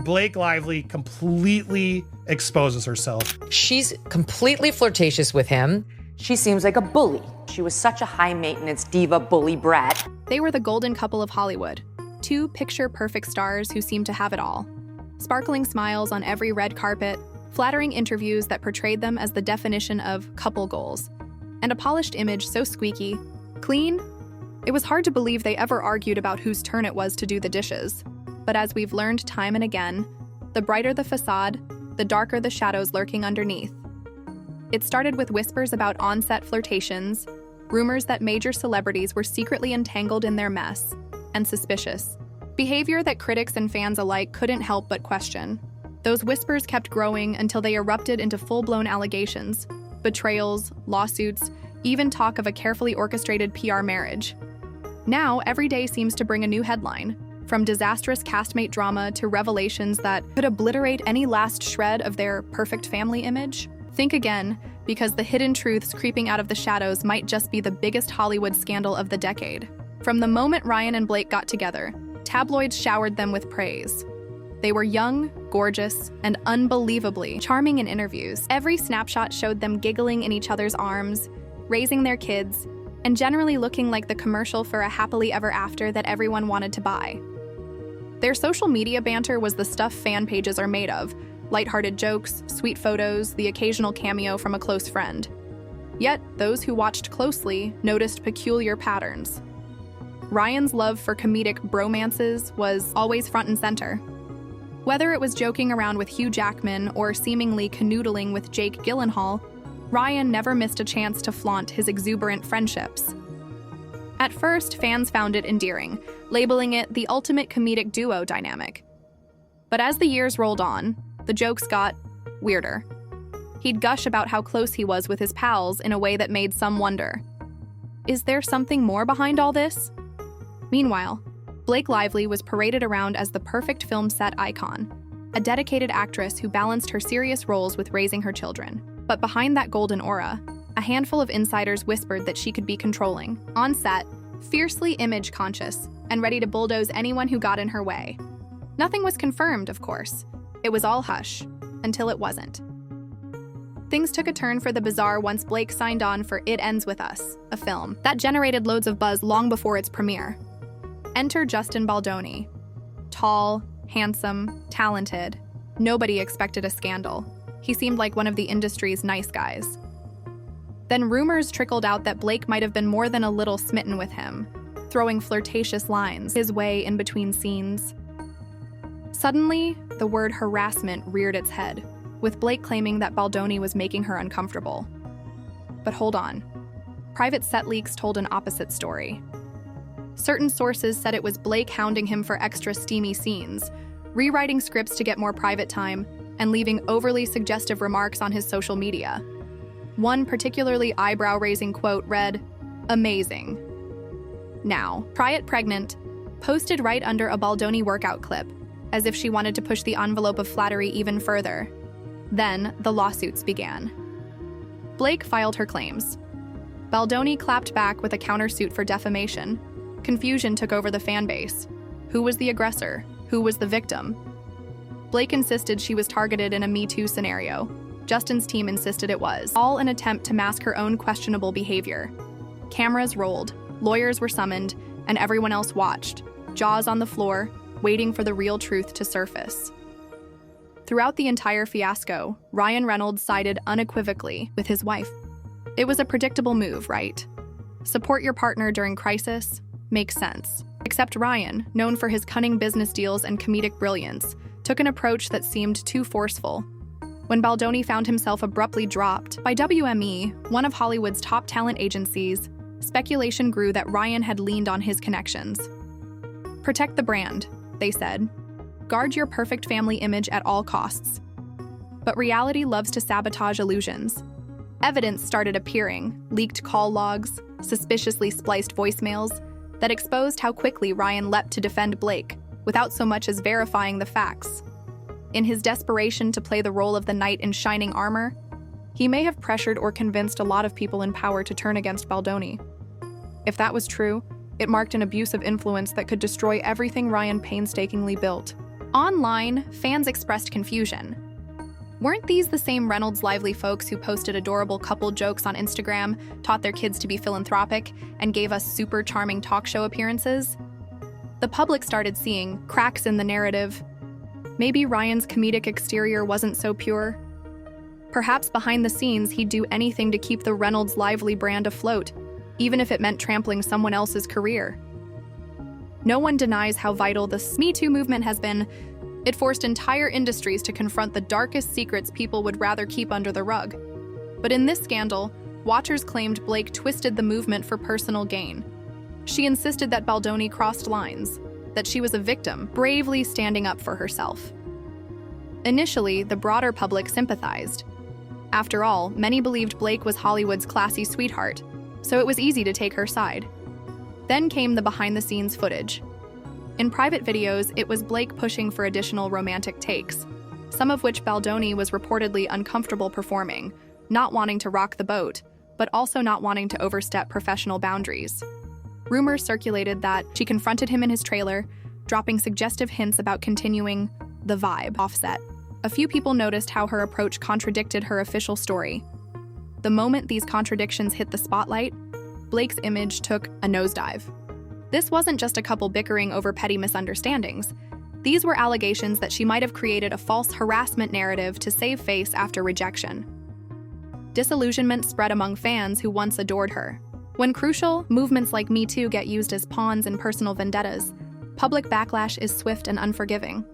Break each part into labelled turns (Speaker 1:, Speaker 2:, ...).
Speaker 1: Blake Lively completely exposes herself.
Speaker 2: She's completely flirtatious with him.
Speaker 3: She seems like a bully. She was such a high-maintenance diva bully brat.
Speaker 4: They were the golden couple of Hollywood. Two picture-perfect stars who seemed to have it all. Sparkling smiles on every red carpet, flattering interviews that portrayed them as the definition of couple goals, and a polished image so squeaky, clean, it was hard to believe they ever argued about whose turn it was to do the dishes. But as we've learned time and again, the brighter the facade, the darker the shadows lurking underneath. It started with whispers about on-set flirtations, rumors that major celebrities were secretly entangled in their mess, and suspicious behavior that critics and fans alike couldn't help but question. Those whispers kept growing until they erupted into full-blown allegations, betrayals, lawsuits, even talk of a carefully orchestrated PR marriage. Now, every day seems to bring a new headline, from disastrous castmate drama to revelations that could obliterate any last shred of their perfect family image. Think again, because the hidden truths creeping out of the shadows might just be the biggest Hollywood scandal of the decade. From the moment Ryan and Blake got together, tabloids showered them with praise. They were young, gorgeous, and unbelievably charming in interviews. Every snapshot showed them giggling in each other's arms, raising their kids, and generally looking like the commercial for a happily ever after that everyone wanted to buy. Their social media banter was the stuff fan pages are made of: lighthearted jokes, sweet photos, the occasional cameo from a close friend. Yet, those who watched closely noticed peculiar patterns. Ryan's love for comedic bromances was always front and center. Whether it was joking around with Hugh Jackman or seemingly canoodling with Jake Gyllenhaal, Ryan never missed a chance to flaunt his exuberant friendships. At first, fans found it endearing, labeling it the ultimate comedic duo dynamic. But as the years rolled on, the jokes got weirder. He'd gush about how close he was with his pals in a way that made some wonder, is there something more behind all this? Meanwhile, Blake Lively was paraded around as the perfect film set icon, a dedicated actress who balanced her serious roles with raising her children. But behind that golden aura, a handful of insiders whispered that she could be controlling, on set, fiercely image-conscious, and ready to bulldoze anyone who got in her way. Nothing was confirmed, of course. It was all hush, until it wasn't. Things took a turn for the bizarre once Blake signed on for It Ends With Us, a film that generated loads of buzz long before its premiere. Enter Justin Baldoni. Tall, handsome, talented. Nobody expected a scandal. He seemed like one of the industry's nice guys. Then rumors trickled out that Blake might have been more than a little smitten with him, throwing flirtatious lines his way in between scenes. Suddenly, the word harassment reared its head, with Blake claiming that Baldoni was making her uncomfortable. But hold on. Private set leaks told an opposite story. Certain sources said it was Blake hounding him for extra steamy scenes, rewriting scripts to get more private time, and leaving overly suggestive remarks on his social media. One particularly eyebrow-raising quote read, "Amazing. Now, try it pregnant," posted right under a Baldoni workout clip, as if she wanted to push the envelope of flattery even further. Then, the lawsuits began. Blake filed her claims. Baldoni clapped back with a countersuit for defamation. Confusion took over the fan base. Who was the aggressor? Who was the victim? Blake insisted she was targeted in a Me Too scenario. Justin's team insisted it was, all an attempt to mask her own questionable behavior. Cameras rolled, lawyers were summoned, and everyone else watched, jaws on the floor, waiting for the real truth to surface. Throughout the entire fiasco, Ryan Reynolds sided unequivocally with his wife. It was a predictable move, right? Support your partner during crisis? Makes sense. Except Ryan, known for his cunning business deals and comedic brilliance, took an approach that seemed too forceful. When Baldoni found himself abruptly dropped by WME, one of Hollywood's top talent agencies, speculation grew that Ryan had leaned on his connections. Protect the brand, they said. Guard your perfect family image at all costs. But reality loves to sabotage illusions. Evidence started appearing, leaked call logs, suspiciously spliced voicemails, that exposed how quickly Ryan leapt to defend Blake, without so much as verifying the facts. In his desperation to play the role of the knight in shining armor, he may have pressured or convinced a lot of people in power to turn against Baldoni. If that was true, it marked an abuse of influence that could destroy everything Ryan painstakingly built. Online, fans expressed confusion. Weren't these the same Reynolds lively folks who posted adorable couple jokes on Instagram, taught their kids to be philanthropic, and gave us super charming talk show appearances? The public started seeing cracks in the narrative. Maybe Ryan's comedic exterior wasn't so pure. Perhaps behind the scenes he'd do anything to keep the Reynolds lively brand afloat, even if it meant trampling someone else's career. No one denies how vital the Me Too movement has been. It forced entire industries to confront the darkest secrets people would rather keep under the rug. But in this scandal, watchers claimed Blake twisted the movement for personal gain. She insisted that Baldoni crossed lines, that she was a victim, bravely standing up for herself. Initially, the broader public sympathized. After all, many believed Blake was Hollywood's classy sweetheart, so it was easy to take her side. Then came the behind-the-scenes footage. In private videos, it was Blake pushing for additional romantic takes, some of which Baldoni was reportedly uncomfortable performing, not wanting to rock the boat, but also not wanting to overstep professional boundaries. Rumors circulated that she confronted him in his trailer, dropping suggestive hints about continuing the vibe offset. A few people noticed how her approach contradicted her official story. The moment these contradictions hit the spotlight, Blake's image took a nosedive. This wasn't just a couple bickering over petty misunderstandings. These were allegations that she might have created a false harassment narrative to save face after rejection. Disillusionment spread among fans who once adored her. When crucial, movements like Me Too get used as pawns in personal vendettas, public backlash is swift and unforgiving.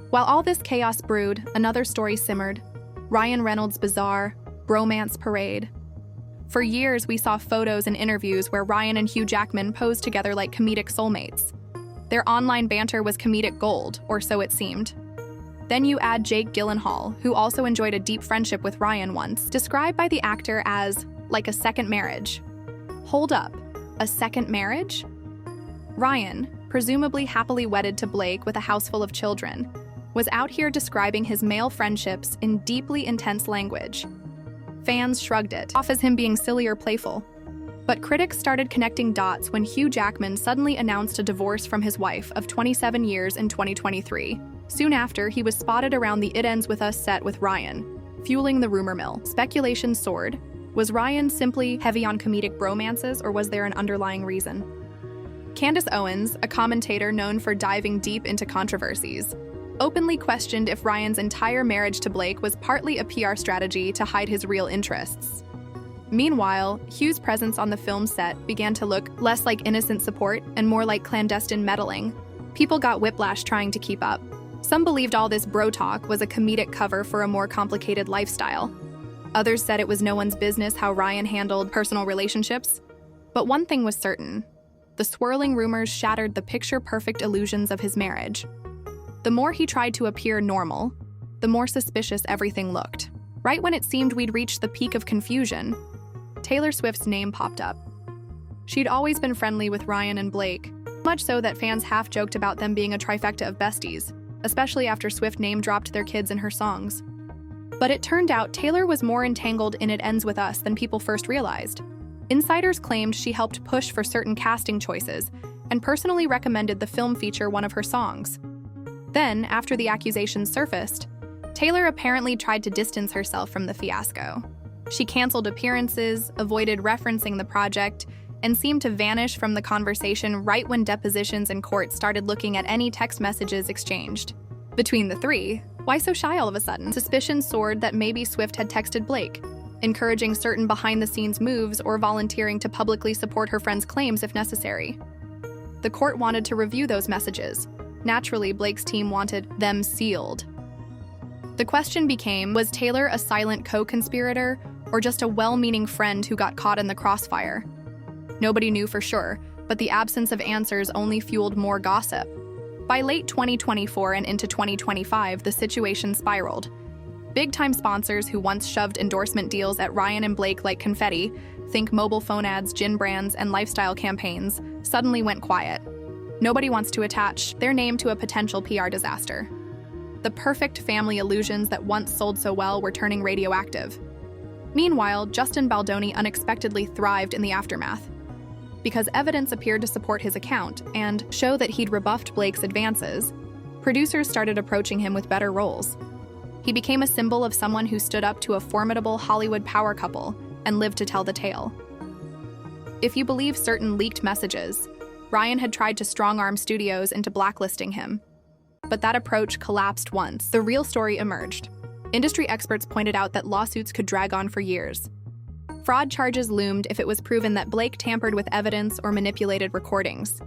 Speaker 4: While all this chaos brewed, another story simmered: Ryan Reynolds' bizarre bromance parade. For years, we saw photos and interviews where Ryan and Hugh Jackman posed together like comedic soulmates. Their online banter was comedic gold, or so it seemed. Then you add Jake Gyllenhaal, who also enjoyed a deep friendship with Ryan once, described by the actor as like a second marriage. Hold up, a second marriage? Ryan, presumably happily wedded to Blake with a house full of children, was out here describing his male friendships in deeply intense language. Fans shrugged it off as him being silly or playful. But critics started connecting dots when Hugh Jackman suddenly announced a divorce from his wife of 27 years in 2023. Soon after, he was spotted around the It Ends With Us set with Ryan, fueling the rumor mill. Speculation soared. Was Ryan simply heavy on comedic bromances, or was there an underlying reason? Candace Owens, a commentator known for diving deep into controversies, openly questioned if Ryan's entire marriage to Blake was partly a PR strategy to hide his real interests. Meanwhile, Hugh's presence on the film set began to look less like innocent support and more like clandestine meddling. People got whiplash trying to keep up. Some believed all this bro talk was a comedic cover for a more complicated lifestyle. Others said it was no one's business how Ryan handled personal relationships. But one thing was certain: the swirling rumors shattered the picture-perfect illusions of his marriage. The more he tried to appear normal, the more suspicious everything looked. Right when it seemed we'd reached the peak of confusion, Taylor Swift's name popped up. She'd always been friendly with Ryan and Blake, much so that fans half-joked about them being a trifecta of besties, especially after Swift name-dropped their kids in her songs. But it turned out Taylor was more entangled in It Ends With Us than people first realized. Insiders claimed she helped push for certain casting choices and personally recommended the film feature one of her songs. Then, after the accusations surfaced, Taylor apparently tried to distance herself from the fiasco. She canceled appearances, avoided referencing the project, and seemed to vanish from the conversation right when depositions in court started looking at any text messages exchanged. Between the three, why so shy all of a sudden? Suspicion soared that maybe Swift had texted Blake, encouraging certain behind-the-scenes moves or volunteering to publicly support her friend's claims if necessary. The court wanted to review those messages. Naturally, Blake's team wanted them sealed. The question became, was Taylor a silent co-conspirator or just a well-meaning friend who got caught in the crossfire? Nobody knew for sure, but the absence of answers only fueled more gossip. By late 2024 and into 2025, the situation spiraled. Big-time sponsors who once shoved endorsement deals at Ryan and Blake like confetti, think mobile phone ads, gin brands, and lifestyle campaigns, suddenly went quiet. Nobody wants to attach their name to a potential PR disaster. The perfect family illusions that once sold so well were turning radioactive. Meanwhile, Justin Baldoni unexpectedly thrived in the aftermath. Because evidence appeared to support his account and show that he'd rebuffed Blake's advances, producers started approaching him with better roles. He became a symbol of someone who stood up to a formidable Hollywood power couple and lived to tell the tale. If you believe certain leaked messages, Ryan had tried to strong-arm studios into blacklisting him. But that approach collapsed once the real story emerged. Industry experts pointed out that lawsuits could drag on for years. Fraud charges loomed if it was proven that Blake tampered with evidence or manipulated recordings.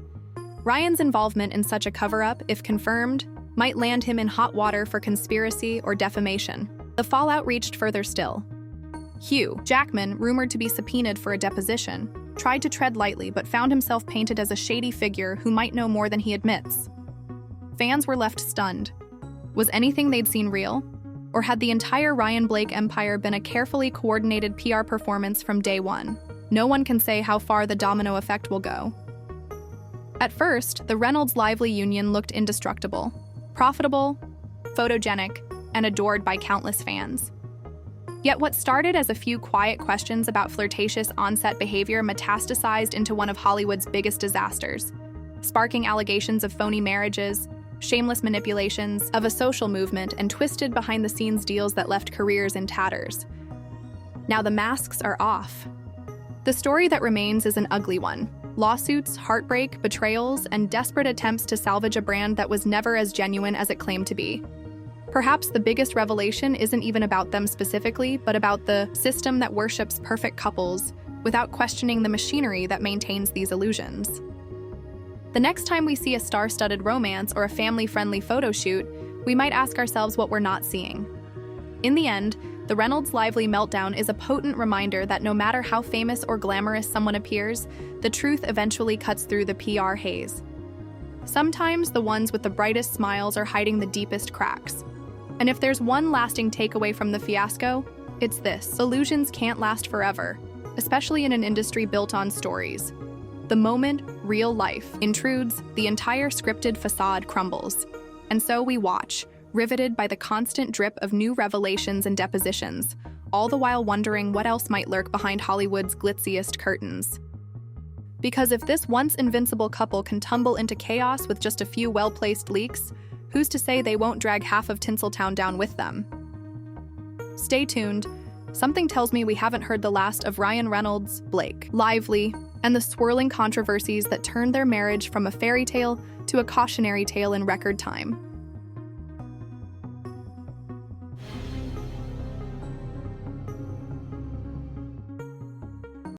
Speaker 4: Ryan's involvement in such a cover-up, if confirmed, might land him in hot water for conspiracy or defamation. The fallout reached further still. Hugh Jackman, rumored to be subpoenaed for a deposition, tried to tread lightly but found himself painted as a shady figure who might know more than he admits. Fans were left stunned. Was anything they'd seen real? Or had the entire Ryan Blake empire been a carefully coordinated PR performance from day one? No one can say how far the domino effect will go. At first, the Reynolds-Lively union looked indestructible, profitable, photogenic, and adored by countless fans. Yet what started as a few quiet questions about flirtatious on-set behavior metastasized into one of Hollywood's biggest disasters, sparking allegations of phony marriages, shameless manipulations of a social movement, and twisted behind-the-scenes deals that left careers in tatters. Now the masks are off. The story that remains is an ugly one. Lawsuits, heartbreak, betrayals, and desperate attempts to salvage a brand that was never as genuine as it claimed to be. Perhaps the biggest revelation isn't even about them specifically, but about the system that worships perfect couples without questioning the machinery that maintains these illusions. The next time we see a star-studded romance or a family-friendly photo shoot, we might ask ourselves what we're not seeing. In the end, the Reynolds-Lively meltdown is a potent reminder that no matter how famous or glamorous someone appears, the truth eventually cuts through the PR haze. Sometimes the ones with the brightest smiles are hiding the deepest cracks. And if there's one lasting takeaway from the fiasco, it's this: illusions can't last forever, especially in an industry built on stories. The moment real life intrudes, the entire scripted facade crumbles. And so we watch, riveted by the constant drip of new revelations and depositions, all the while wondering what else might lurk behind Hollywood's glitziest curtains. Because if this once invincible couple can tumble into chaos with just a few well-placed leaks, who's to say they won't drag half of Tinseltown down with them? Stay tuned. Something tells me we haven't heard the last of Ryan Reynolds, Blake Lively, and the swirling controversies that turned their marriage from a fairy tale to a cautionary tale in record time.